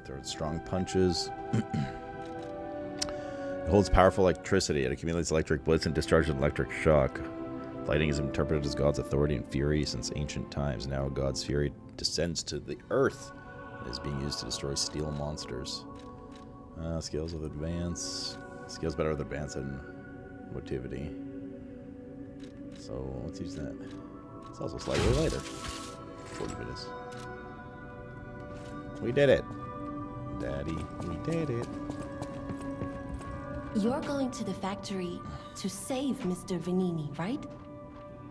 Throws strong punches. It holds powerful electricity. It accumulates electric blitz and discharges an electric shock. Lightning is interpreted as God's authority and fury since ancient times. Now God's fury descends to the earth and is being used to destroy steel monsters. Skills with advance. Skills better with advance and motivity. So let's use that. It's also slightly lighter. 40 minutes. We did it. Daddy, we did it. You're going to the factory to save Mr. Vanini, right?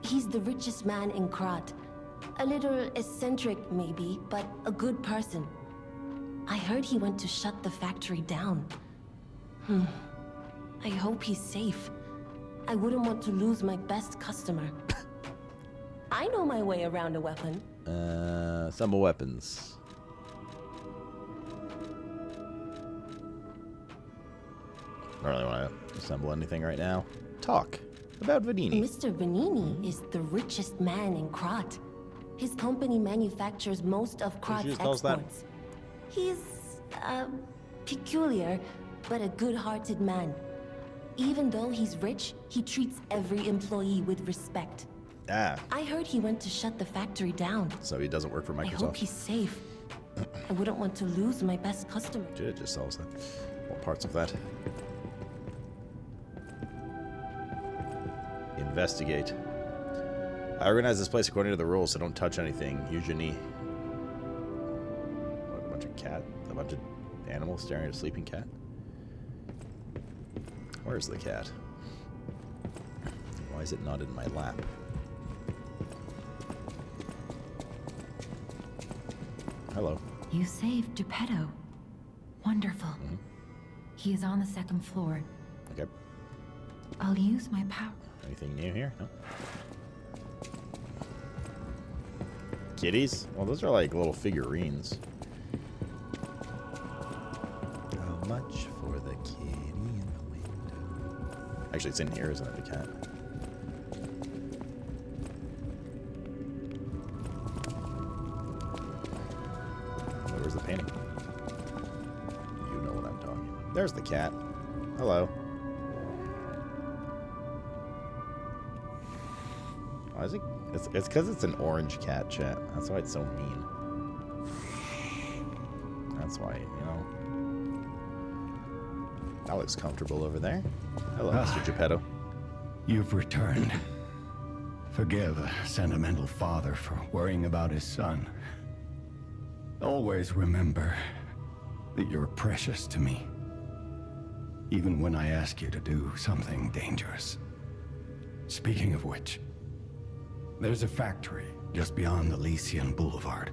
He's the richest man in Krat. A little eccentric, maybe, but a good person. I heard he went to shut the factory down. I hope he's safe. I wouldn't want to lose my best customer. I know my way around a weapon. Assemble weapons. I don't really want to assemble anything right now. Talk about Vanini. Mr. Vanini is the richest man in Krat. His company manufactures most of Krat's exports. He's, peculiar, but a good-hearted man. Even though he's rich, he treats every employee with respect. I heard he went to shut the factory down. So he doesn't work for Microsoft. I hope he's safe. I wouldn't want to lose my best customer. It just sells that. All parts of that. Investigate. I organize this place according to the rules, so don't touch anything. Use your knee. What, a bunch of animals staring at a sleeping cat? Where's the cat? Why is it not in my lap? Hello. You saved Geppetto. Wonderful. He is on the second floor. Okay. I'll use my power. Anything new here? No. Kitties? Well, those are like little figurines. How much for the kitty in the window? Actually, it's in here, isn't it, the cat? Where's the painting? You know what I'm talking about. There's the cat. Hello. Why is it? It's because it's an orange cat, chat. That's why it's so mean. That's why, you know. That looks comfortable over there. Hello, Mr. Geppetto. You've returned. Forgive a sentimental father for worrying about his son. Always remember that you're precious to me. Even when I ask you to do something dangerous. Speaking of which, there's a factory just beyond Elysian Boulevard.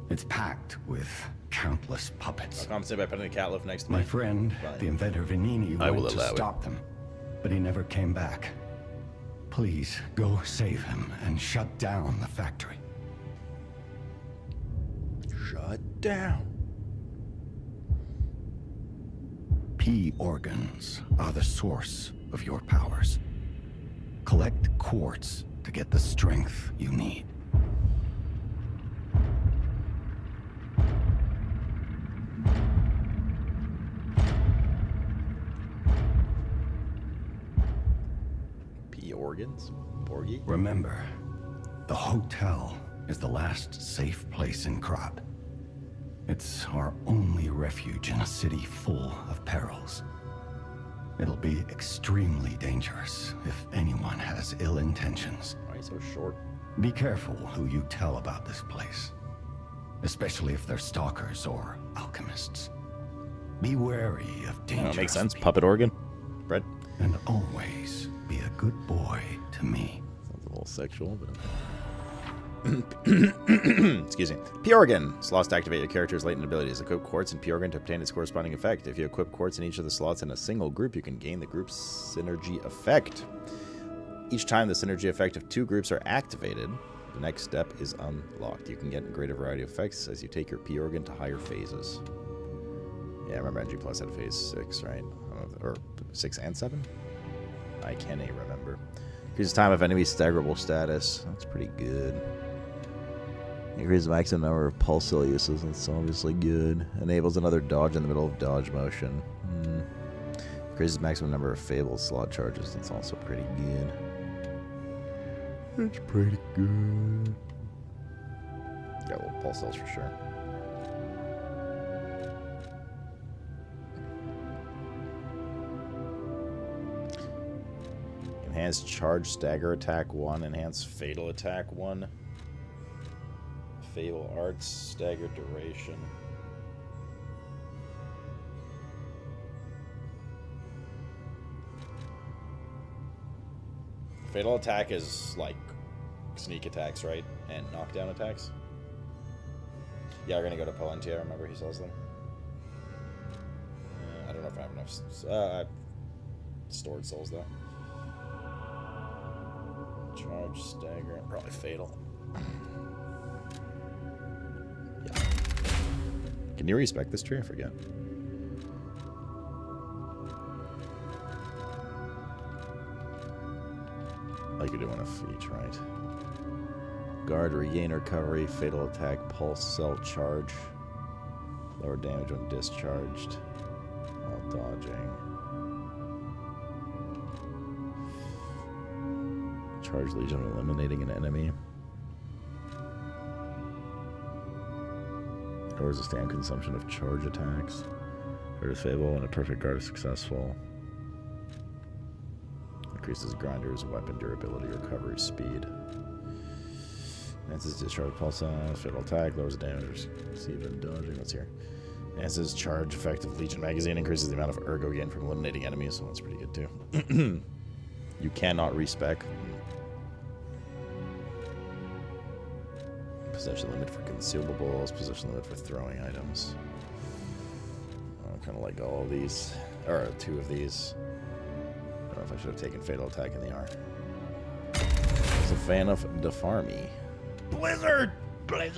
It's packed with countless puppets. I'll compensate by putting a cat lift next to me. My friend, the inventor Vanini, went to stop them, but he never came back. Please, go save him and shut down the factory. Shut down. P organs are the source of your powers. Collect quartz to get the strength you need. P organs? Porgy? Remember, the hotel is the last safe place in Krat. It's our only refuge in a city full of perils. It'll be extremely dangerous if anyone has ill intentions. Why are you so short? Be careful who you tell about this place, especially if they're stalkers or alchemists. Be wary of dangerous Makes sense. people. Puppet organ. Brett. And always be a good boy to me. Sounds a little sexual, but... Excuse me. P-Organ. Slots to activate your character's latent abilities. Equip quartz and P-Organ to obtain its corresponding effect. If you equip quartz in each of the slots in a single group, you can gain the group's synergy effect. Each time the synergy effect of two groups are activated, the next step is unlocked. You can get a greater variety of effects as you take your P-Organ to higher phases. Yeah, I remember NG Plus had phase 6, right? Or 6 and 7? I can't even remember. Increases time of enemy staggerable status. That's pretty good. Increases the maximum number of pulse cell uses. That's obviously good. Enables another dodge in the middle of dodge motion. Increases the maximum number of Fable slot charges. That's also pretty good. That's pretty good. Got little pulse cells for sure. Enhanced charge stagger attack 1. Enhanced fatal attack 1. Fatal arts stagger duration. Fatal attack is like sneak attacks, right? And knockdown attacks. Yeah, we're gonna go to Palantir. Remember, he sells them. I don't know if I have enough. Stored souls though. Charge, stagger, probably fatal. Yeah. Can you respec this tree? I forget. Like you're doing a feat, right? Guard, regain, recovery, fatal attack, pulse, cell charge. Lower damage when discharged. While dodging. Charge legion when eliminating an enemy. Lowers the stand consumption of charge attacks. Hurt Fable when a perfect guard is successful. Increases Grinder's weapon durability, recovery speed. Enhances discharge pulse, fatal attack, lowers the damage, receive and dodging. What's here? Enhances charge effective Legion magazine, increases the amount of ergo gain from eliminating enemies, so that's pretty good too. You cannot respec. Possession limit for consumables, possession limit for throwing items. Kind of like all of these, or 2 of these. I don't know if I should have taken fatal attack in the R. I was a fan of Defarmy. Blizzard! I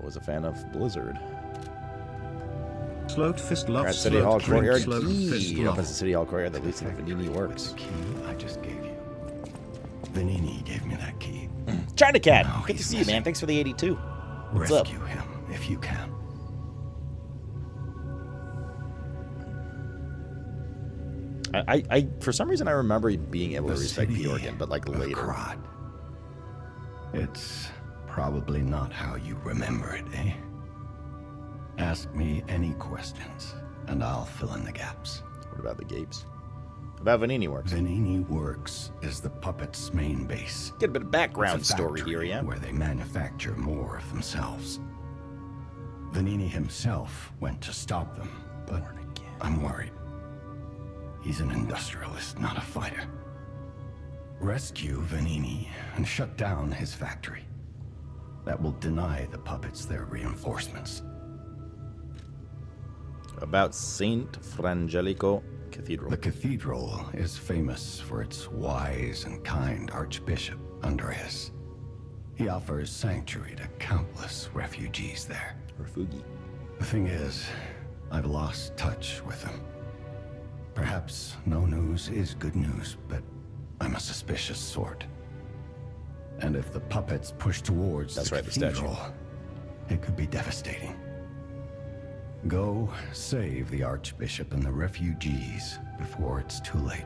was a fan of Blizzard. Sloat Fist loves City Hall Courtyard Sloat key. Fist Opens love. the City Hall Courtyard that leads to the Vanini Works. The key I just gave you. Vanini gave me that key. China Cat! Now Good to he's see you, man. missing. Thanks for the 82. What's up? Rescue him if you can. I for some reason I remember being able to The respect city Bjorgen, but like of later. Krod. It's probably not how you remember it, eh? Ask me any questions, and I'll fill in the gaps. What about the Gapes? About Vanini Works. Vanini Works is the puppet's main base. Get a bit of background It's a story here, factory yeah? where they manufacture more of themselves. Vanini himself went to stop them, but I'm worried. He's an industrialist, not a fighter. Rescue Vanini and shut down his factory. That will deny the puppets their reinforcements. About Saint Frangelico Cathedral. The cathedral is famous for its wise and kind Archbishop, Andreas. He offers sanctuary to countless refugees there. Refugi. The thing is, I've lost touch with him. Perhaps no news is good news, but I'm a suspicious sort. And if the puppets push towards That's the right, the statue. cathedral, it could be devastating. Go save the Archbishop and the refugees before it's too late.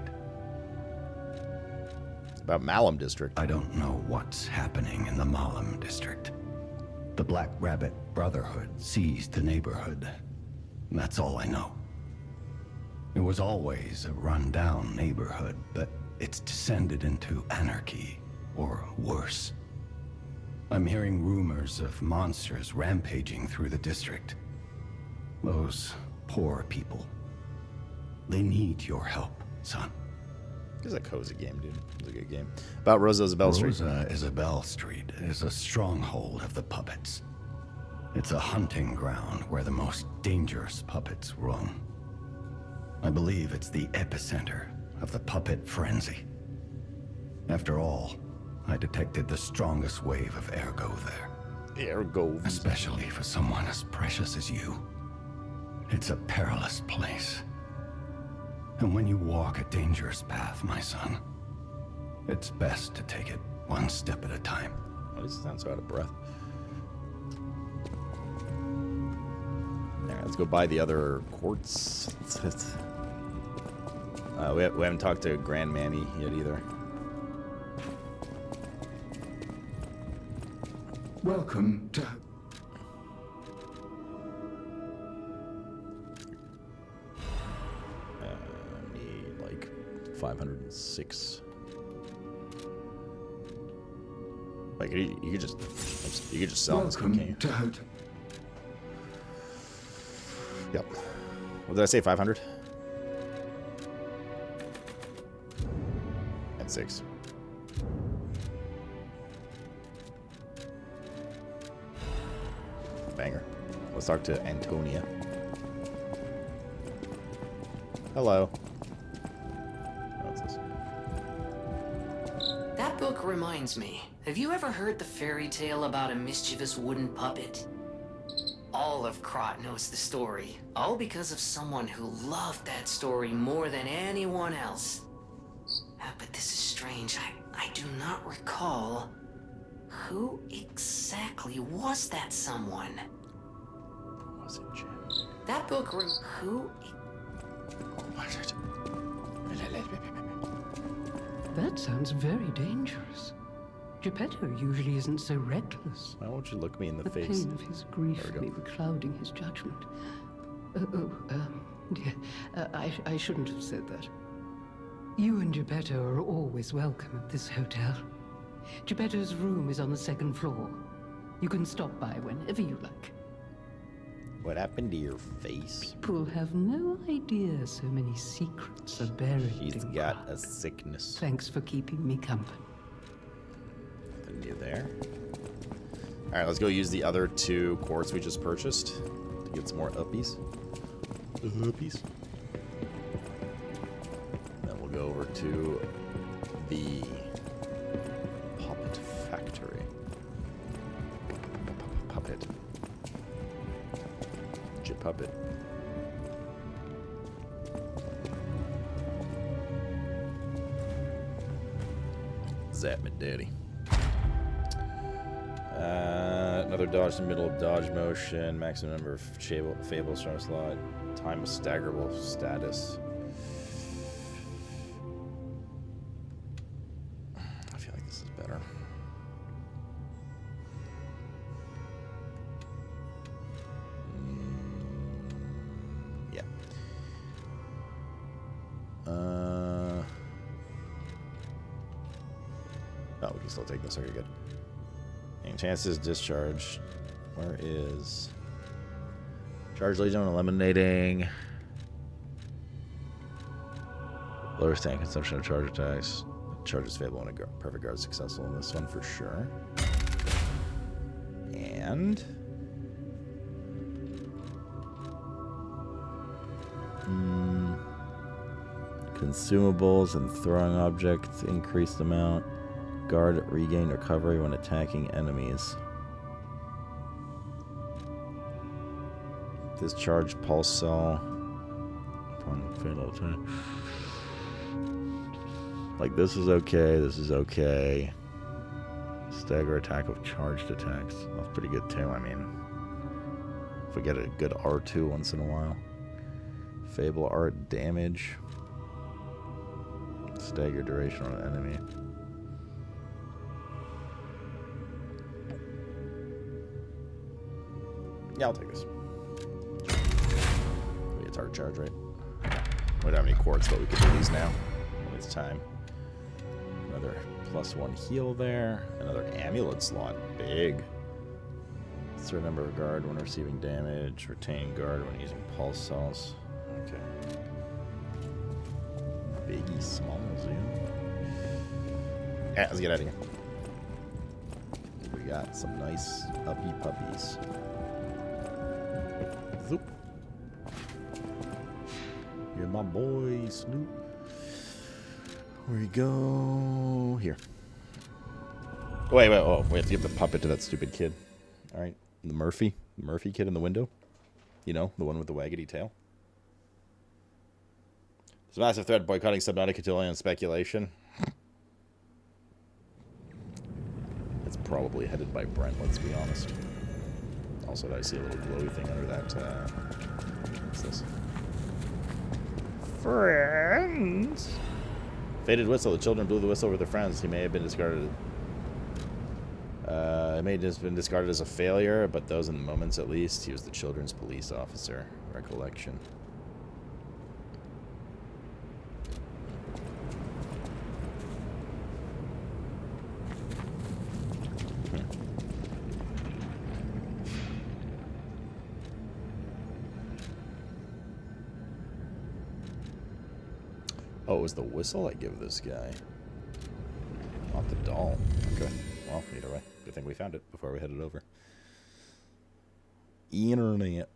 About Malum District. I don't know what's happening in the Malum district. The Black Rabbit Brotherhood seized the neighborhood. That's all I know. It was always a run-down neighborhood, but it's descended into anarchy, or worse. I'm hearing rumors of monsters rampaging through the district. Those poor people. They need your help, son. This is a cozy game, dude. It's a good game. About Rosa Isabel Street. Rosa Isabel Street is a stronghold of the puppets. It's a hunting ground where the most dangerous puppets roam. I believe it's the epicenter of the puppet frenzy. After all, I detected the strongest wave of ergo there. Ergo. Especially for someone as precious as you. It's a perilous place. And when you walk a dangerous path, my son, it's best to take it one step at a time. Why does it sound so out of breath? Let's go buy the other quartz. We haven't talked to Grand Mammy yet either. Welcome to... Need like 506. Like you could just sell this, can't you? Yep. What did I say? 500 and 6. Banger. Let's talk to Antonia. Hello. What's this? That book reminds me. Have you ever heard the fairy tale about a mischievous wooden puppet? All of Krot knows the story, all because of someone who loved that story more than anyone else. But this is strange. I do not recall. Who exactly was that someone? Was it Jim? That book who? Was it? That sounds very dangerous. Geppetto usually isn't so reckless. Why won't you look me in the The face? pain of his grief There we may go. be clouding his judgment. Dear, I shouldn't have said that. You and Geppetto are always welcome at this hotel. Geppetto's room is on the 2nd floor. You can stop by whenever you like. What happened to your face? People have no idea so many secrets are buried She's in got Krot. a sickness. Thanks for keeping me company. Nothing new there. Alright, let's go use the other 2 quartz we just purchased to get some more uppies. Uppies. Then we'll go over to the puppet factory. Puppet. Puppet. Zap me, daddy. Another dodge in the middle of dodge motion. Maximum number of fables from a slot. Time of staggerable status. I feel like this is better. Yeah. Oh, we can still take this. Okay, good. And chances discharge. Where is charge legion eliminating lower stand consumption of charge attacks. Charge is favorable when a perfect guard is successful in this one for sure. And consumables and throwing objects increased amount. Guard regain recovery when attacking enemies. Discharge pulse cell upon fatal attack. Like this is okay, this is okay. Stagger attack with charged attacks. That's pretty good too, I mean. If we get a good R2 once in a while. Fable art damage. Stagger duration on an enemy. Yeah, I'll take this. It's hard charge, right? We don't have any quartz, but we can do these now when it's time. Another +1 heal there. Another amulet slot. Big. Certain number of guard when receiving damage. Retain guard when using pulse cells. Okay. Biggie smalls, yeah. Yeah, let's get out of here. We got some nice uppy puppies. Zoop. You're my boy, Snoop. Where you go? Here. Wait. Oh, we have to give the puppet to that stupid kid. All right, the Murphy kid in the window. You know, the one with the waggedy tail. There's a massive threat boycotting Subnautica to on speculation. It's probably headed by Brent. Let's be honest. Also, I see a little glowy thing under that. What's this? Friends. Faded whistle. The children blew the whistle over their friends. He may have been discarded. It may have just been discarded as a failure, but those in the moments at least, he was the children's police officer. Recollection. Oh, it was the whistle I give this guy. Not the doll. Okay. Well, either way. Good thing we found it before we headed over. Internet.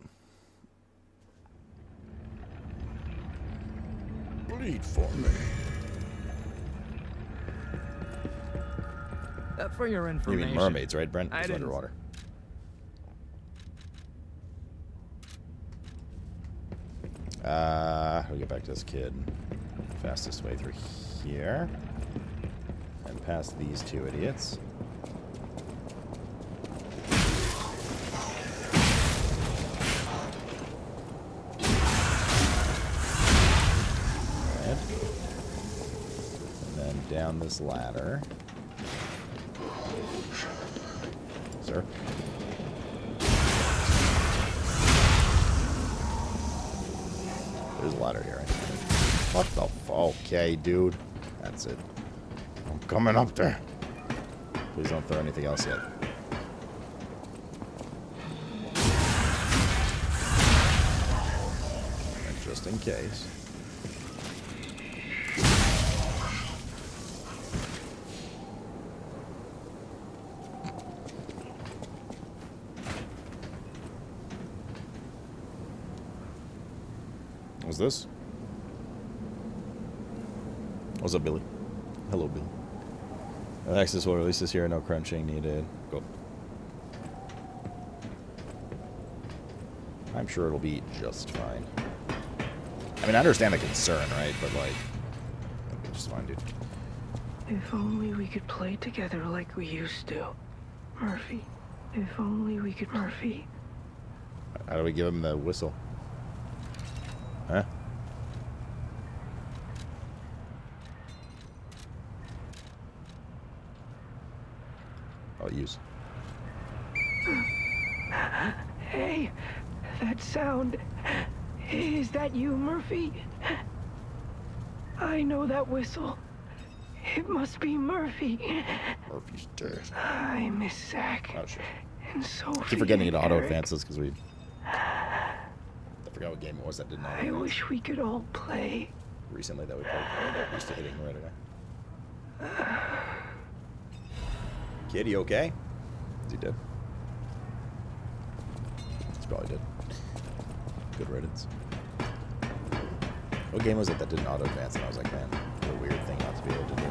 Bleed for me. For your You information. mean mermaids, right, Brent? I It's didn't- underwater. We'll get back to this kid. Fastest way through here. And past these two idiots. Alright. And then down this ladder. Sir? There's a ladder here, right? What the okay, dude. That's it. I'm coming up there. Please don't throw anything else yet. And just in case. What's this? What's up, Billy? Hello, Billy. Access will release this here. No crunching needed. Go. I'm sure it'll be just fine. I mean, I understand the concern, right? But, like, it'll be just fine, dude. If only we could play together like we used to. Murphy. If only we could... Murphy. How do we give him the whistle? Huh? I'll use. Hey, that sound. Is that you, Murphy? I know that whistle. It must be Murphy. Murphy's dead. I miss Zach. Oh, shit. And Sophie. I keep forgetting it and auto Eric. advances because we... I forgot what game it was that didn't auto I advance. wish we could all play. Recently that we played. Used to hitting right away. Kid, you okay? Is he dead? He's probably dead. Good riddance. What game was it that didn't auto advance? And I was like, man, what a weird thing not to be able to do.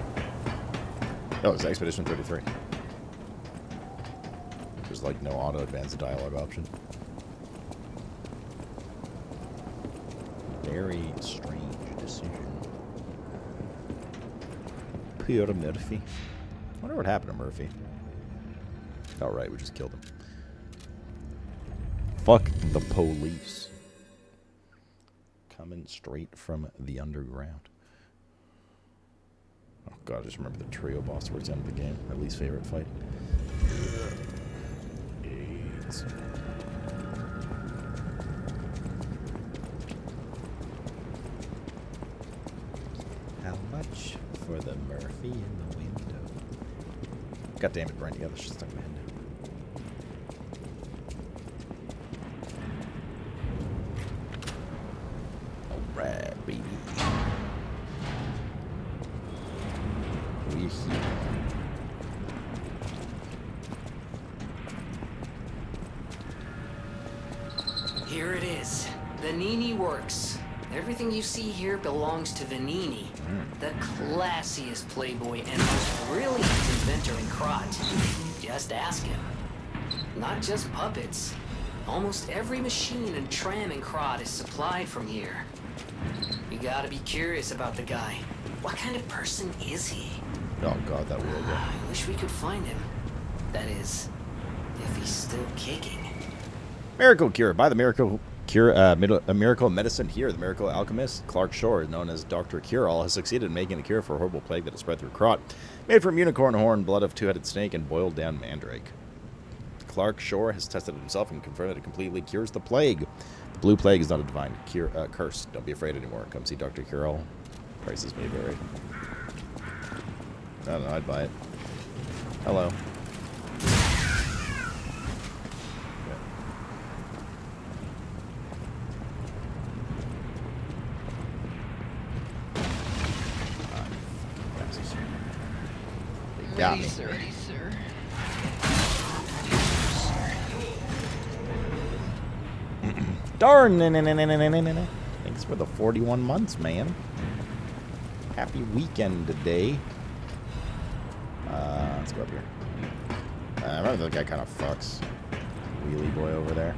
Oh, it was Expedition 33. There's like no auto advance dialogue option. Very strange decision. Poor Murphy. I wonder what happened to Murphy. Oh, right, we just killed him. Fuck the police. Coming straight from the underground. Oh god, I just remember the trio boss towards the end of the game. My least favorite fight. AIDS. How much for the Murphy in the window? God damn it, Brent. Yeah, that's just stuck in my head now. Alright, baby. We're here. Here it is. Vanini Works. Everything you see here belongs to Vanini, the classiest playboy and most brilliant inventor in Krot. Just ask him. Not just puppets. Almost every machine and tram in Krot is supplied from here. You gotta be curious about the guy. What kind of person is he? Oh god, that will go. I wish we could find him. That is, if he's still kicking. Miracle Cure. By the Miracle Cure, a miracle medicine here. The miracle alchemist Clark Shore, known as Dr. Cure-All, has succeeded in making a cure for a horrible plague that has spread through Krot. Made from unicorn horn, blood of two-headed snake, and boiled down mandrake. Clark Shore has tested it himself and confirmed that it completely cures the plague. The blue plague is not a divine curse. Don't be afraid anymore. Come see Dr. Cure-All. Prices may vary. I don't know, I'd buy it. Hello. Got me. Ready, sir. Darn! Thanks for the 41 months, man. Happy weekend today. Let's go up here. I remember that guy kind of fucks. Wheelie boy over there.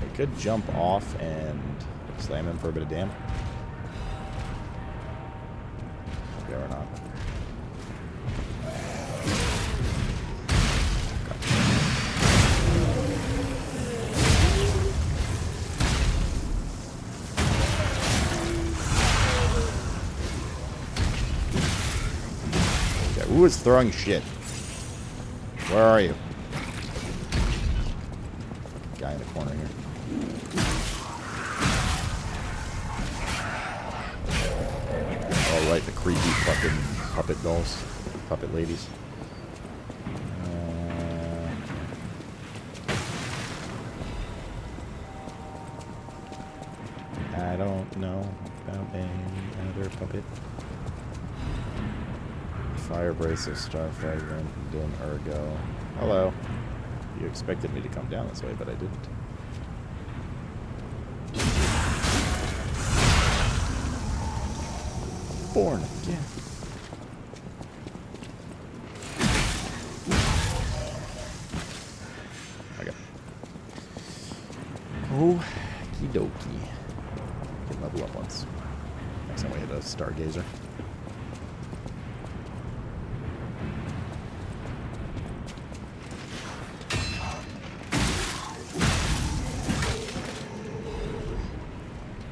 I could jump off and slam him for a bit of damage. Yeah, or not. Who is throwing shit? Where are you? Guy in the corner here. Oh, right, the creepy fucking puppet dolls. Puppet ladies. I don't know about any other puppet. Fire bracelet, star fragment, dim ergo. Hello. You expected me to come down this way, but I didn't. Born again. Okay. Okie dokie. Can level up once. Next time we hit a stargazer.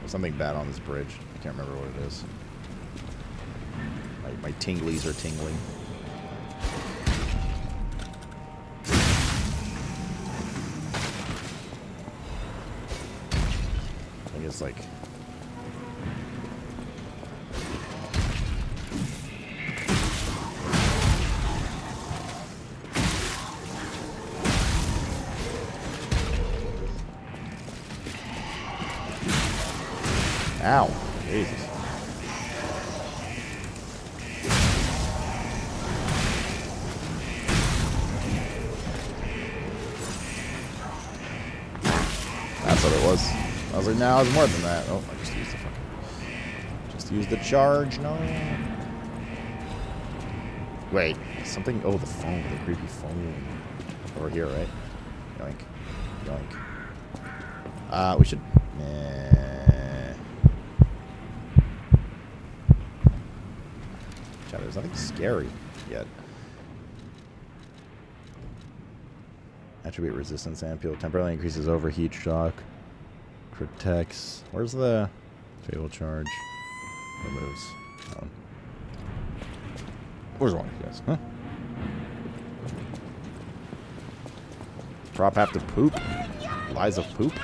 Something bad on this bridge. I can't remember what it is. My tinglies are tingling. I think it's like... Ow. Jesus. That's what it was. I was like, no, it's more than that. Oh, I just used the fucking... Just used the charge. No. Wait. Something... Oh, the phone. The creepy phone. Over here, right? Yoink. Yoink. We should... There's nothing scary yet. Attribute resistance ampule. Temporarily increases overheat shock. Protects. Where's the fatal charge? Removes. Oh. Where's one? Yes. Huh? Prop have to poop. Lies of poop.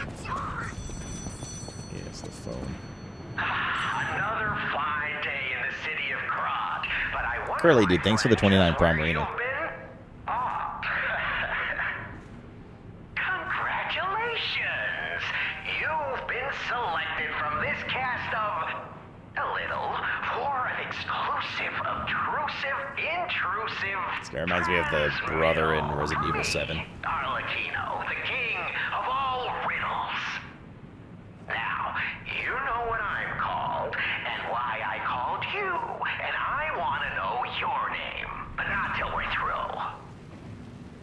Yes, the phone. Another fine day in the city of Krot, but I wonder Curly dude, thanks for the 29 Prime Marina. Congratulations! You've been selected from this cast of a little for an exclusive, obtrusive, intrusive. This guy reminds me of the brother in Resident Evil 7. Arlecchino, the king of all riddles. Now, you know what I'm called, and why I called you, and I want to know your name, but not till we're through.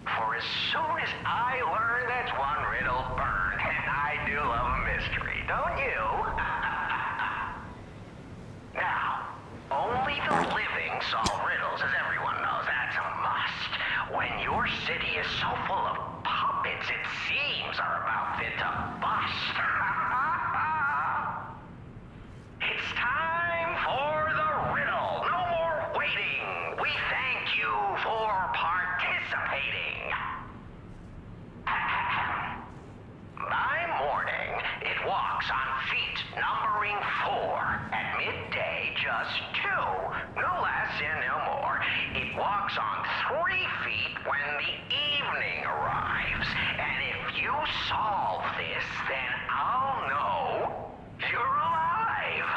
For as soon as I learn that's one riddle burned, and I do love a mystery, don't you? Now, only the living solve riddles, as everyone knows, that's a must. when your city is so full of puppets, it seems are about fit to bust. It's time for the riddle. No more waiting. We thank you for participating. By morning, it walks on feet numbering 4. At midday, just 2. No less and no more. It walks on 3 feet when the evening arrives. And if you solve this, then I'll know you're alive.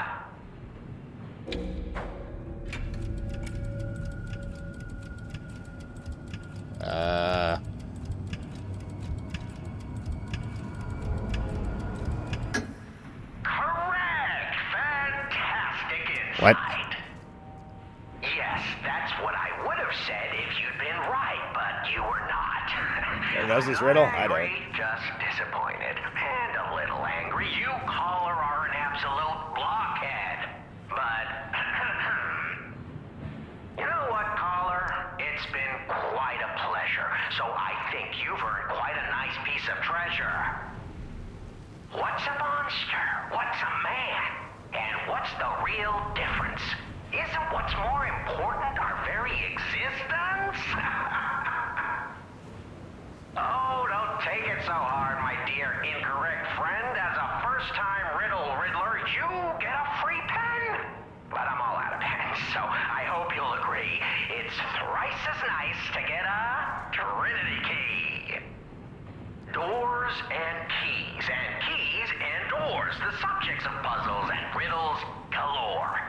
Correct! Fantastic insight. What? Yes, that's what I would have said if you'd been right, but you were not. Hey, knows this riddle? I Angry, don't. just disappointed. And a little angry. You caller are an absolute blockhead. But, you know what, caller? It's been quite a pleasure. So I think you've earned quite a nice piece of treasure. What's a monster? What's a man? And what's the real difference? Isn't what's more important our very existence? Oh, don't take it so hard, my dear incorrect friend. As a first-time riddler, you get a free pen. But I'm all out of pens, so I hope you'll agree. It's thrice as nice to get a Trinity key. Doors and keys and doors, the subjects of puzzles and riddles galore.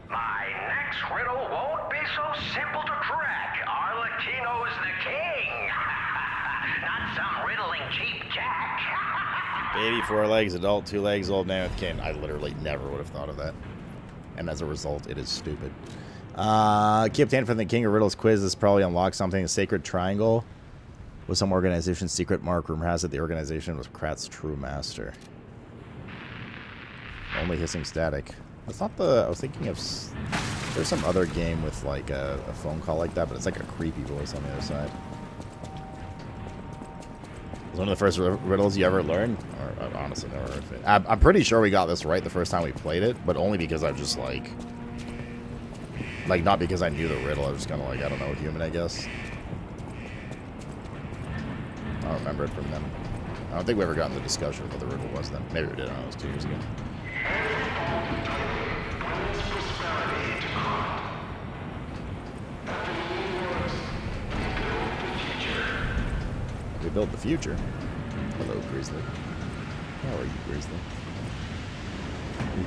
My next riddle won't be so simple to crack. Arlecchino's the king. Not some riddling cheap jack. Baby, 4 legs, adult, 2 legs, old man with cane. I literally never would have thought of that. And as a result, it is stupid. Key obtained from the King of Riddles quiz. This probably unlocks something. A sacred triangle with some organization's secret mark. Rumor has it the organization was Krat's true master. Only hissing static. That's not the... I was thinking of... There's some other game with like a phone call like that, but it's like a creepy voice on the other side. It's one of the first riddles you ever learned? Or I've honestly never heard of it. I'm pretty sure we got this right the first time we played it, but only because I've just like... Like, not because I knew the riddle. I was just kind of like, I don't know, human, I guess. I don't remember it from them. I don't think we ever got in the discussion of what the riddle was then. Maybe we did. I don't know. It was 2 years ago. We built the future. Hello, Grizzly. How are you, Grizzly?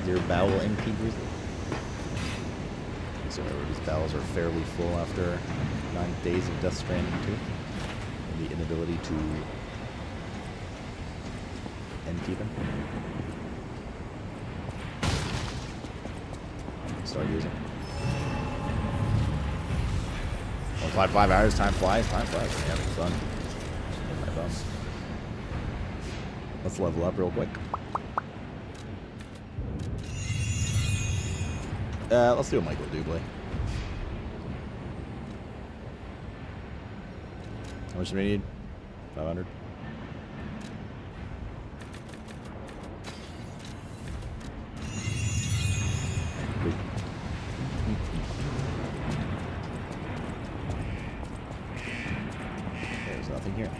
Is your bowel empty, Grizzly? So everybody's bowels are fairly full after 9 days of Death Stranding 2. And the inability to empty them. Start using. 5 hours, time flies. Time flies. I'm having fun. In my bum. Let's level up real quick. Let's do a Michael Dublé. How much do we need? 500. There's nothing here.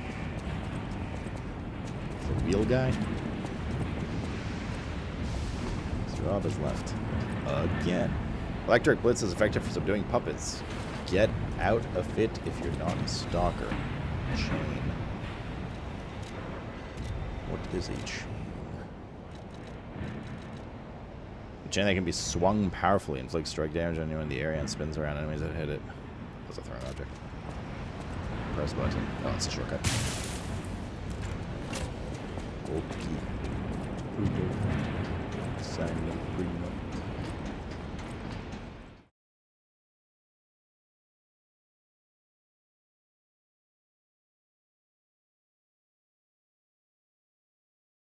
The wheel guy. Mr. Rob is left. Again. Electric Blitz is effective for subduing puppets. Get out of it if you're not a stalker. Chain. What is a chain? A chain that can be swung powerfully, inflicts strike damage on anyone in the area, and spins around enemies that hit it. That's a thrown object. Press button. Oh, it's a shortcut. Gold key. Sign up,